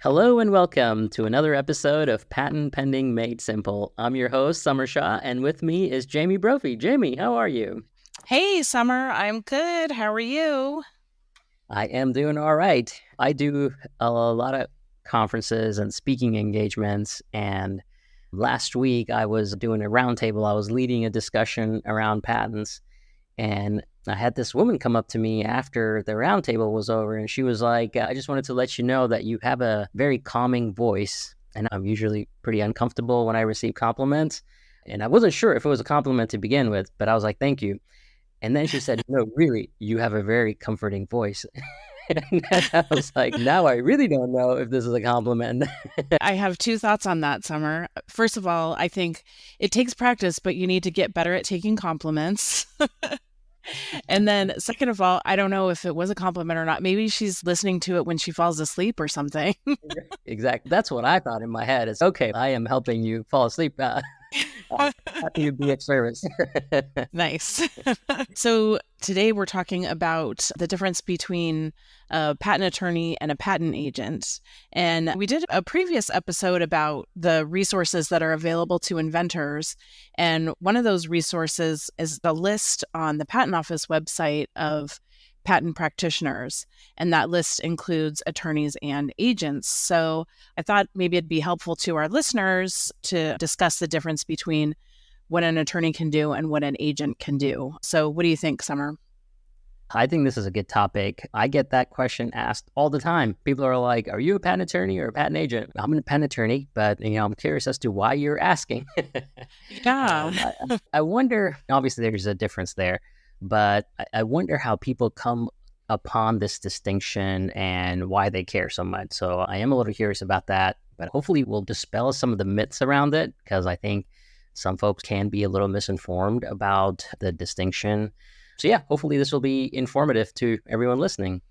Hello and welcome to another episode of Patent Pending Made Simple. I'm your host, Samar Shah, and with me is Jamie Brophy. Jamie, how are you? Hey, Summer, I'm good. How are you? I am doing all right. I do a lot of conferences and speaking engagements, and last week I was doing a roundtable. I was leading a discussion around patents, and I had this woman come up to me after the roundtable was over, and she was like, I just wanted to let you know that you have a very calming voice. And I'm usually pretty uncomfortable when I receive compliments. And I wasn't sure if it was a compliment to begin with, but I was like, thank you. And then she said, no, really, you have a very comforting voice. And I was like, now I really don't know if this is a compliment. I have two thoughts on that, Summer. First of all, I think it takes practice, but you need to get better at taking compliments. And then, second of all, I don't know if it was a compliment or not. Maybe she's listening to it when she falls asleep or something. Exactly. That's what I thought in my head. It's okay. I am helping you fall asleep. Happy to be of service. Nice. So today we're talking about the difference between a patent attorney and a patent agent. And we did a previous episode about the resources that are available to inventors. And one of those resources is the list on the Patent Office website of patent practitioners. And that list includes attorneys and agents. So I thought maybe it'd be helpful to our listeners to discuss the difference between what an attorney can do and what an agent can do. So what do you think, Summer? I think this is a good topic. I get that question asked all the time. People are like, are you a patent attorney or a patent agent? I'm a patent attorney, but I'm curious as to why you're asking. Yeah. I wonder, obviously there's a difference there, but I wonder how people come upon this distinction and why they care so much. So I am a little curious about that, but hopefully we'll dispel some of the myths around it, because I think some folks can be a little misinformed about the distinction. So yeah, hopefully this will be informative to everyone listening.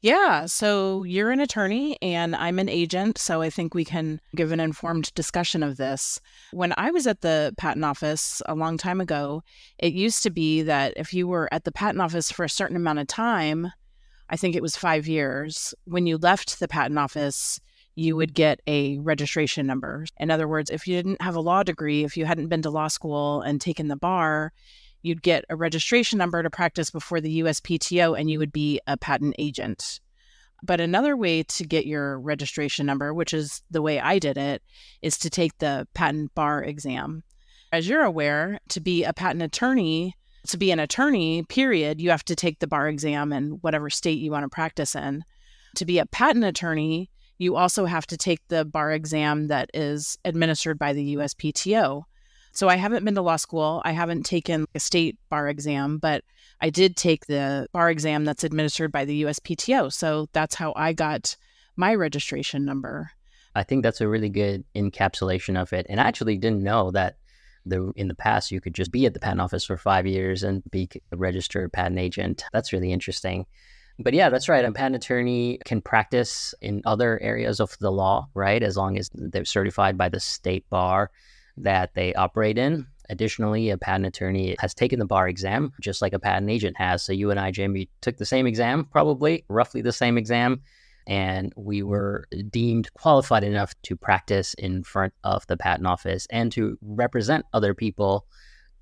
Yeah. So you're an attorney and I'm an agent. So I think we can give an informed discussion of this. When I was at the patent office a long time ago, it used to be that if you were at the patent office for a certain amount of time, I think it was 5 years, when you left the patent office, you would get a registration number. In other words, if you didn't have a law degree, if you hadn't been to law school and taken the bar, you'd get a registration number to practice before the USPTO and you would be a patent agent. But another way to get your registration number, which is the way I did it, is to take the patent bar exam. As you're aware, to be a patent attorney, to be an attorney, period, you have to take the bar exam in whatever state you want to practice in. To be a patent attorney, you also have to take the bar exam that is administered by the USPTO. So I haven't been to law school. I haven't taken a state bar exam, but I did take the bar exam that's administered by the USPTO. So that's how I got my registration number. I think that's a really good encapsulation of it. And I actually didn't know that in the past you could just be at the patent office for 5 years and be a registered patent agent. That's really interesting. But yeah, that's right. A patent attorney can practice in other areas of the law, right? As long as they're certified by the state bar that they operate in. Additionally, a patent attorney has taken the bar exam, just like a patent agent has. So you and I, Jamie, took the same exam, probably roughly the same exam, and we were deemed qualified enough to practice in front of the patent office and to represent other people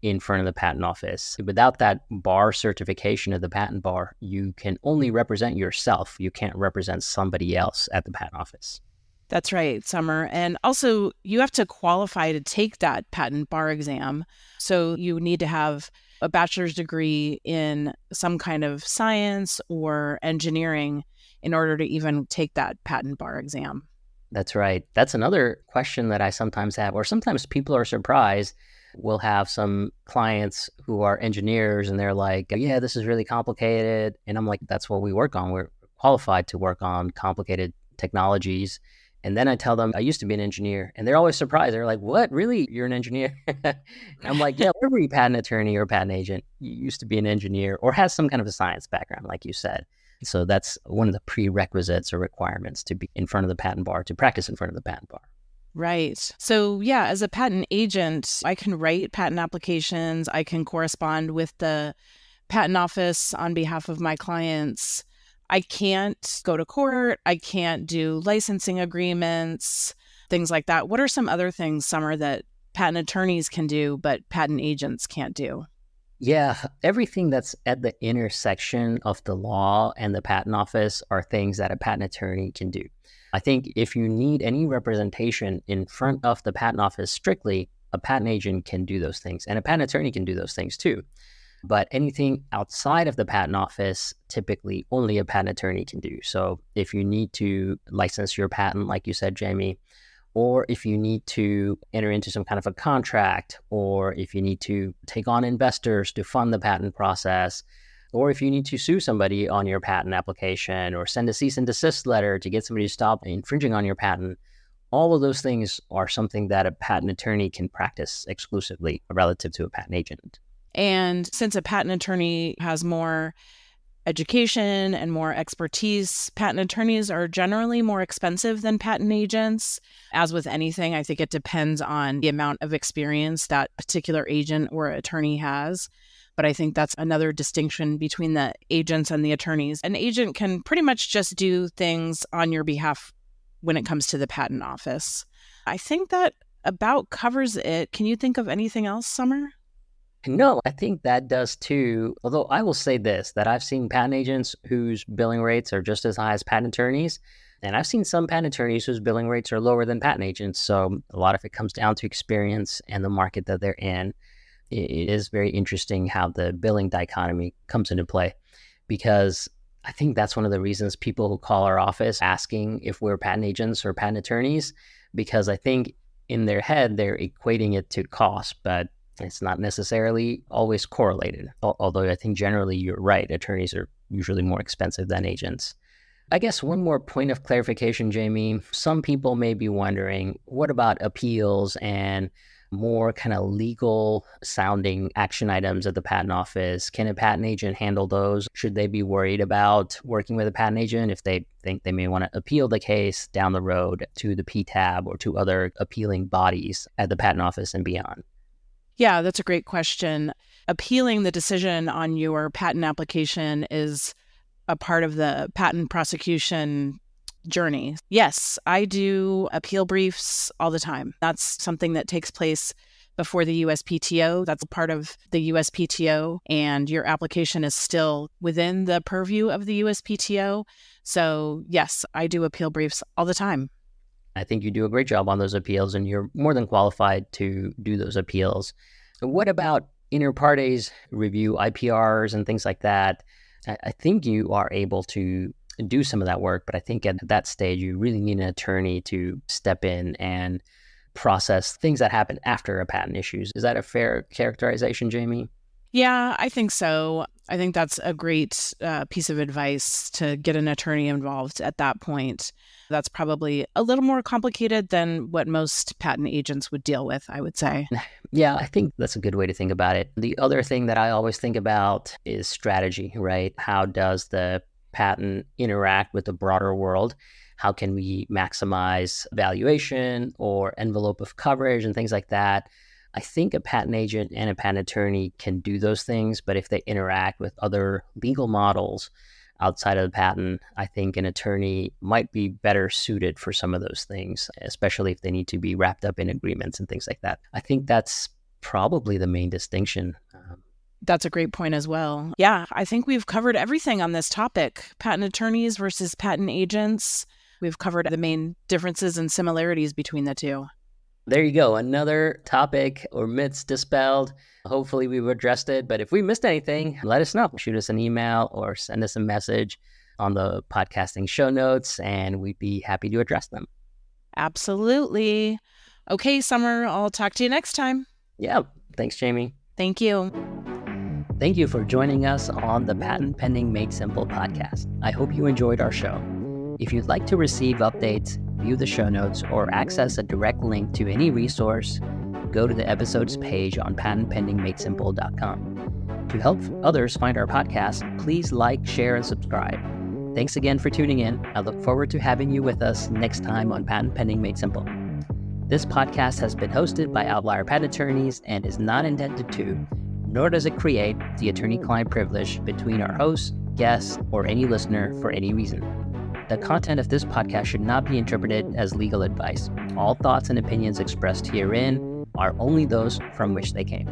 in front of the patent office. Without that bar certification of the patent bar, you can only represent yourself. You can't represent somebody else at the patent office. That's right, Summer. And also, you have to qualify to take that patent bar exam. So you need to have a bachelor's degree in some kind of science or engineering in order to even take that patent bar exam. That's right. That's another question that I sometimes have, or sometimes people are surprised. We'll have some clients who are engineers and they're like, yeah, this is really complicated. And I'm like, that's what we work on. We're qualified to work on complicated technologies. And then I tell them I used to be an engineer, and they're always surprised. They're like, what? Really? You're an engineer? I'm like, yeah, every patent attorney or patent agent used to be an engineer or has some kind of a science background, like you said. So that's one of the prerequisites or requirements to be in front of the patent bar, to practice in front of the patent bar. Right. So, yeah, as a patent agent, I can write patent applications. I can correspond with the patent office on behalf of my clients. I can't go to court. I can't do licensing agreements, things like that. What are some other things, Summer, that patent attorneys can do, but patent agents can't do? Yeah, everything that's at the intersection of the law and the patent office are things that a patent attorney can do. I think if you need any representation in front of the patent office strictly, a patent agent can do those things, and a patent attorney can do those things too. But anything outside of the patent office, typically only a patent attorney can do. So if you need to license your patent, like you said, Jamie, or if you need to enter into some kind of a contract, or if you need to take on investors to fund the patent process, or if you need to sue somebody on your patent application or send a cease and desist letter to get somebody to stop infringing on your patent, all of those things are something that a patent attorney can practice exclusively relative to a patent agent. And since a patent attorney has more education and more expertise, patent attorneys are generally more expensive than patent agents. As with anything, I think it depends on the amount of experience that particular agent or attorney has. But I think that's another distinction between the agents and the attorneys. An agent can pretty much just do things on your behalf when it comes to the patent office. I think that about covers it. Can you think of anything else, Summer? No, I think that does too. Although I will say this, that I've seen patent agents whose billing rates are just as high as patent attorneys. And I've seen some patent attorneys whose billing rates are lower than patent agents. So a lot of it comes down to experience and the market that they're in. It is very interesting how the billing dichotomy comes into play, because I think that's one of the reasons people who call our office asking if we're patent agents or patent attorneys, because I think in their head, they're equating it to cost, but it's not necessarily always correlated. Although I think generally you're right, attorneys are usually more expensive than agents. I guess one more point of clarification, Jamie. Some people may be wondering, what about appeals and more kind of legal sounding action items at the patent office? Can a patent agent handle those? Should they be worried about working with a patent agent if they think they may want to appeal the case down the road to the PTAB or to other appealing bodies at the patent office and beyond? Yeah, that's a great question. Appealing the decision on your patent application is a part of the patent prosecution journey. Yes, I do appeal briefs all the time. That's something that takes place before the USPTO. That's a part of the USPTO, and your application is still within the purview of the USPTO. So yes, I do appeal briefs all the time. I think you do a great job on those appeals, and you're more than qualified to do those appeals. What about inter partes review, IPRs, and things like that? I think you are able to do some of that work, but I think at that stage, you really need an attorney to step in and process things that happen after a patent issues. Is that a fair characterization, Jamie? Yeah, I think so. I think that's a great piece of advice, to get an attorney involved at that point. That's probably a little more complicated than what most patent agents would deal with, I would say. Yeah, I think that's a good way to think about it. The other thing that I always think about is strategy, right? How does the patent interact with the broader world? How can we maximize valuation or envelope of coverage and things like that? I think a patent agent and a patent attorney can do those things, but if they interact with other legal models outside of the patent, I think an attorney might be better suited for some of those things, especially if they need to be wrapped up in agreements and things like that. I think that's probably the main distinction. That's a great point as well. Yeah, I think we've covered everything on this topic. Patent attorneys versus patent agents. We've covered the main differences and similarities between the two. There you go. Another topic or myths dispelled. Hopefully we've addressed it, but if we missed anything, let us know. Shoot us an email or send us a message on the podcasting show notes, and we'd be happy to address them. Absolutely. Okay, Summer, I'll talk to you next time. Yeah. Thanks, Jamie. Thank you. Thank you for joining us on the Patent Pending Made Simple podcast. I hope you enjoyed our show. If you'd like to receive updates, view the show notes, or access a direct link to any resource, go to the episodes page on patentpendingmadesimple.com. To help others find our podcast, please like, share, and subscribe. Thanks again for tuning in. I look forward to having you with us next time on Patent Pending Made Simple. This podcast has been hosted by Outlier Patent Attorneys and is not intended to, nor does it create, the attorney-client privilege between our hosts guest, or any listener for any reason. The content of this podcast should not be interpreted as legal advice. All thoughts and opinions expressed herein are only those from which they came.